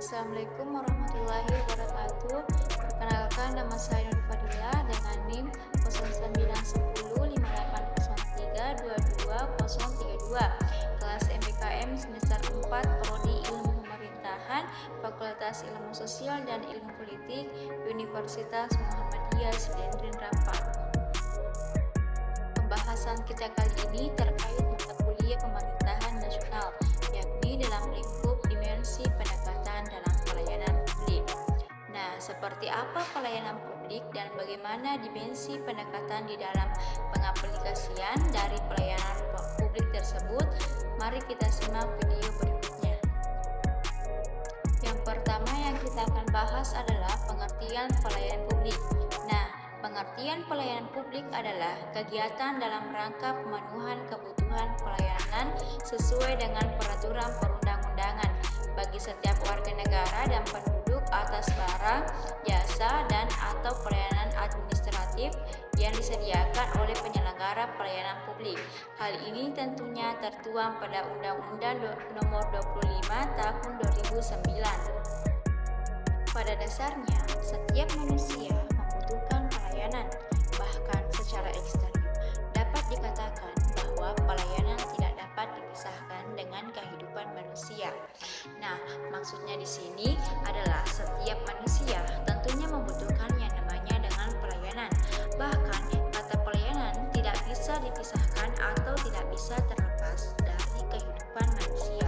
Assalamualaikum warahmatullahi wabarakatuh. Perkenalkan, nama saya Nur Fadila dengan NIM 091058032232, kelas MBKM semester 4, Prodi Ilmu Pemerintahan, Fakultas Ilmu Sosial dan Ilmu Politik, Universitas Muhammadiyah Sdn Rapa. Pembahasan kita kali ini terkait mata kuliah pemerintahan nasional, yakni dalam lingkup dimensi pendekatan dalam pelayanan publik. Nah, seperti apa pelayanan publik dan bagaimana dimensi pendekatan di dalam pengaplikasian dari pelayanan publik tersebut? Mari kita simak video berikutnya. Yang pertama yang kita akan bahas adalah pengertian pelayanan publik. Nah, pengertian pelayanan publik adalah kegiatan dalam rangka pemenuhan kebutuhan pelayanan sesuai dengan peraturan perundang-undangan bagi setiap warga negara dan penduduk atas barang, jasa, dan atau pelayanan administratif yang disediakan oleh penyelenggara pelayanan publik. Hal ini tentunya tertuang pada Undang-Undang Nomor 25 Tahun 2009. Pada dasarnya, setiap manusia membutuhkan pelayanan, bahkan secara ekstrim. Dapat dikatakan bahwa pelayanan tidak dapat dipisahkan dengan kehidupan manusia. Nah, maksudnya di sini adalah setiap manusia tentunya membutuhkan yang namanya dengan pelayanan. Bahkan kata pelayanan tidak bisa dipisahkan atau tidak bisa terlepas dari kehidupan manusia.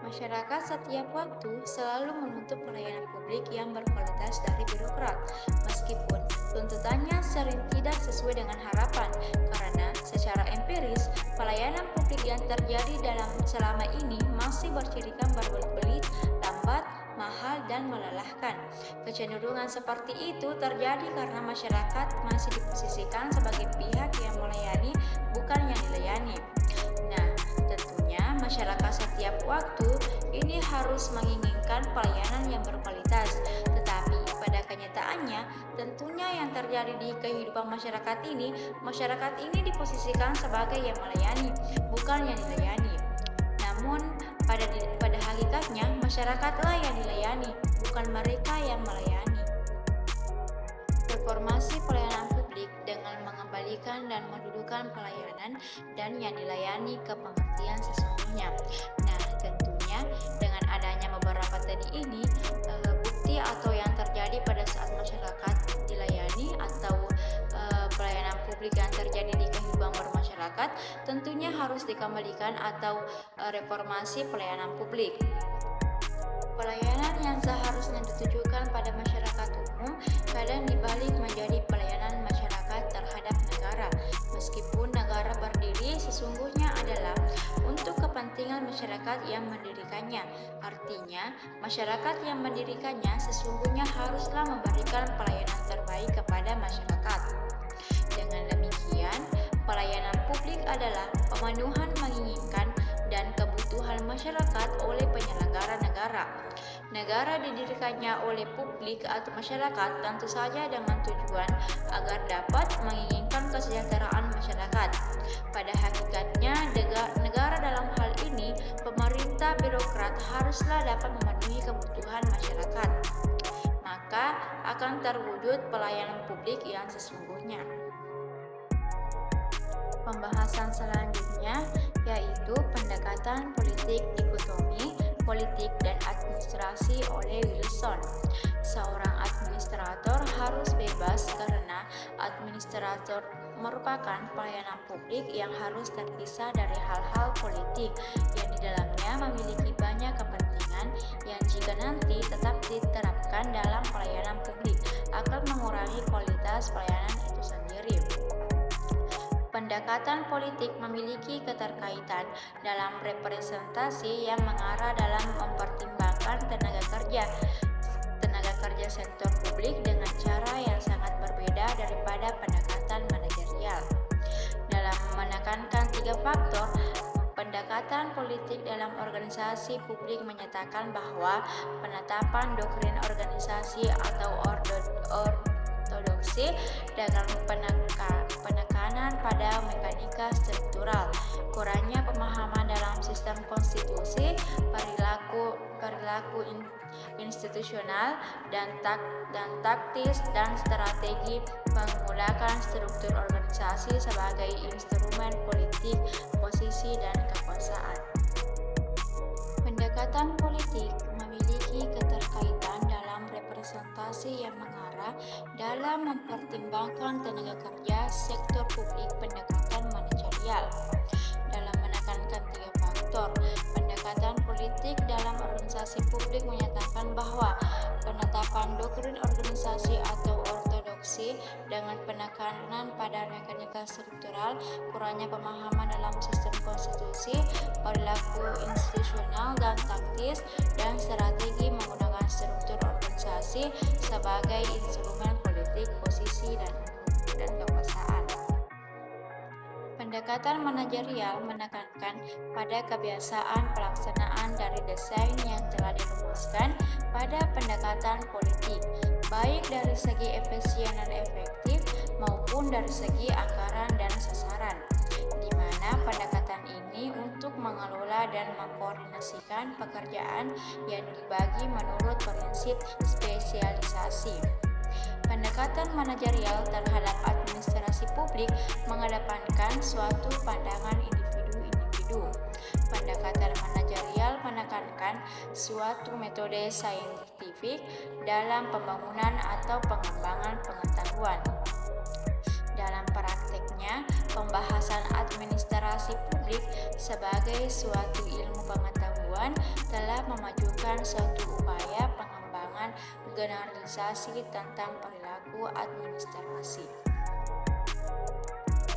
Masyarakat setiap waktu selalu menuntut pelayanan publik yang berkualitas dari birokrat, meskipun tuntutannya sering tidak sesuai dengan harapan, karena secara empiris, pelayanan publik yang terjadi selama ini masih bercirikan berbelit-belit, lambat, mahal, dan melelahkan. Kecenderungan seperti itu terjadi karena masyarakat masih diposisikan sebagai pihak yang melayani, bukan yang dilayani. Nah, tentunya masyarakat setiap waktu ini harus menginginkan pelayanan yang berkualitas, tetapi pada kenyataannya tentunya yang terjadi di kehidupan masyarakat ini diposisikan sebagai yang melayani, bukan yang dilayani. Namun pada hakikatnya masyarakatlah yang dilayani, bukan mereka yang melayani. Reformasi pelayanan publik dengan mengembalikan dan mendudukan pelayanan dan yang dilayani ke pengertian sesungguhnya. Nah, tentunya dengan adanya beberapa tadi ini, bukti atau yang terjadi pada saat masyarakat dilayani atau pelayanan publik yang terjadi di kehidupan bermasyarakat tentunya harus dikembalikan atau reformasi pelayanan publik. Pelayanan yang seharusnya ditujukan pada masyarakat umum kadang dibalik menjadi pelayanan masyarakat terhadap negara, meskipun negara berdiri sesungguhnya adalah untuk kepentingan masyarakat yang mendirikannya. Artinya, masyarakat yang mendirikannya sesungguhnya haruslah memberikan pelayanan terbaik kepada masyarakat. Dengan demikian, pelayanan publik adalah pemenuhan menginginkan dan kebutuhan masyarakat oleh penyelenggara negara. Negara didirikannya oleh publik atau masyarakat tentu saja dengan tujuan agar dapat menginginkan kesejahteraan masyarakat. Pada hakikatnya, negara dalam hal ini, pemerintah birokrat haruslah dapat memenuhi kebutuhan masyarakat. Maka akan terwujud pelayanan publik yang sesungguhnya. Pembahasan selanjutnya yaitu pendekatan politik dikotomi politik dan administrasi oleh Wilson. Seorang administrator harus bebas karena administrator merupakan pelayanan publik yang harus terpisah dari hal-hal politik yang di dalamnya memiliki banyak kepentingan yang jika nanti tetap diterapkan dalam pelayanan publik akan mengurangi kualitas pelayanan itu sendiri. Pendekatan politik memiliki keterkaitan dalam representasi yang mengarah dalam mempertimbangkan tenaga kerja sektor publik dengan cara yang sangat berbeda daripada pendekatan manajerial. Dalam menekankan 3 faktor, pendekatan politik dalam organisasi publik menyatakan bahwa penetapan doktrin organisasi atau ortodoksi dengan penekanan pada mekanika struktural, kurangnya pemahaman dalam sistem konstitusi, perilaku perilaku institusional dan taktis dan strategi menggunakan struktur organisasi sebagai instrumen politik, posisi, dan kekuasaan. Pendekatan politik memiliki keterkaitan dalam representasi yang mengarah dalam mempertimbangkan tenaga kerja sektor publik. Pendekatan manajerial dalam menekankan tiga faktor. Pendekatan politik dalam organisasi publik menyatakan bahwa penetapan doktrin organisasi atau ortodoksi dengan penekanan pada mekanika struktural, kurangnya pemahaman dalam sistem konstitusi, perilaku institusional dan taktis, dan strategi menggunakan struktur organisasi sebagai instrumen politik, posisi, dan kekuasaan. Pendekatan manajerial menekankan pada kebiasaan pelaksanaan dari desain yang telah dirumuskan pada pendekatan politik, baik dari segi efisien dan efektif maupun dari segi anggaran dan sasaran, di mana pendekatan ini untuk mengelola dan mengkoordinasikan pekerjaan yang dibagi menurut prinsip spesialisasi. Pendekatan manajerial terhadap administrasi publik mengedepankan suatu pandangan individu-individu. Pendekatan manajerial menekankan suatu metode saintifik dalam pembangunan atau pengembangan pengetahuan. Dalam prakteknya, pembahasan administrasi publik sebagai suatu ilmu pengetahuan telah memajukan suatu upaya pengembangan generalisasi tentang perilaku administrasi.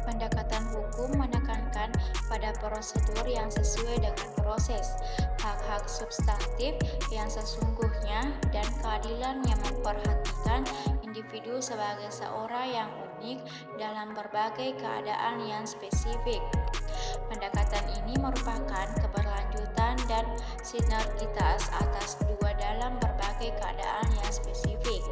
Pendekatan hukum menekankan pada prosedur yang sesuai dengan proses, hak-hak substantif yang sesungguhnya, dan keadilan yang memperhatikan individu sebagai seorang yang unik dalam berbagai keadaan yang spesifik. Pendekatan ini merupakan keberlanjutan dan sinergitas atas dua dalam berbagai keadaan yang spesifik.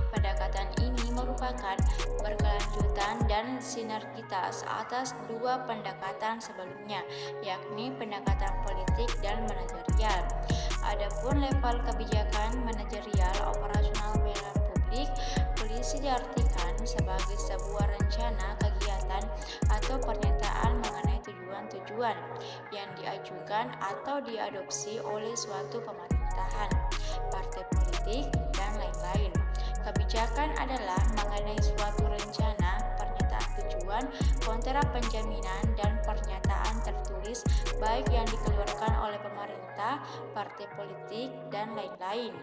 Pendekatan ini merupakan berkelanjutan dan sinergitas atas dua pendekatan sebelumnya, yakni pendekatan politik dan manajerial. Adapun level kebijakan manajerial operasional pelayanan publik, polisi diartikan sebagai sebuah rencana kegiatan atau pernyataan mengenai tujuan-tujuan yang diajukan atau diadopsi oleh suatu pemerintahan, partai politik, dan lain-lain. Kebijakan adalah mengenai suatu rencana, pernyataan tujuan, kontrak penjaminan, dan pernyataan tertulis baik yang dikeluarkan oleh pemerintah, partai politik, dan lain-lain.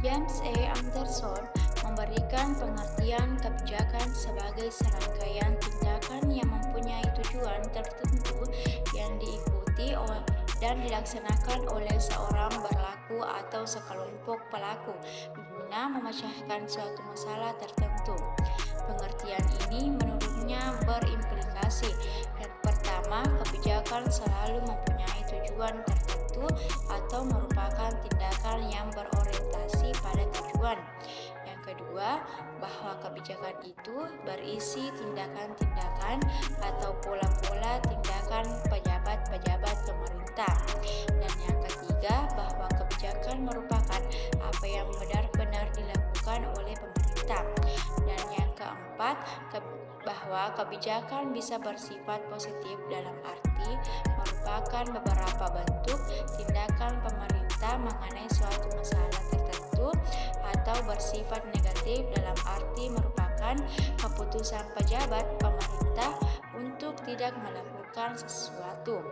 James A. Anderson memberikan pengertian kebijakan sebagai serangkaian tindakan yang mempunyai tujuan tertentu yang diikuti dan dilaksanakan oleh seorang berlaku atau sekelompok pelaku guna memecahkan suatu masalah tertentu. Pengertian ini menurutnya berimplikasi yang pertama, kebijakan selalu mempunyai tujuan tertentu atau merupakan tindakan yang berorientasi pada tujuan. Yang kedua, bahwa kebijakan itu berisi tindakan-tindakan atau pola-pola tindakan pejabat-pejabat pemerintah. Dan yang ketiga, bahwa kebijakan merupakan apa yang benar-benar dilakukan oleh pemerintah. Dan yang keempat, bahwa kebijakan bisa bersifat positif dalam arti merupakan beberapa bentuk tindakan pemerintah mengenai suatu masalah tertentu, atau bersifat negatif dalam arti merupakan keputusan pejabat pemerintah untuk tidak melakukan sesuatu.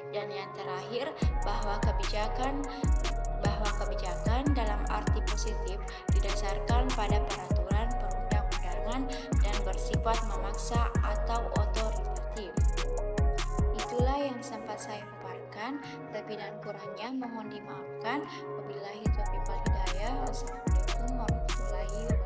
Dan yang terakhir, bahwa kebijakan dalam arti positif didasarkan pada peraturan perundang-undangan dan bersifat memaksa atau otoritatif. Itulah yang sempat saya paparkan, lebih dan kurangnya mohon dimaafkan. Wabillahi taufiq wal hidayah. Wassalamualaikum warahmatullahi wabarakatuh.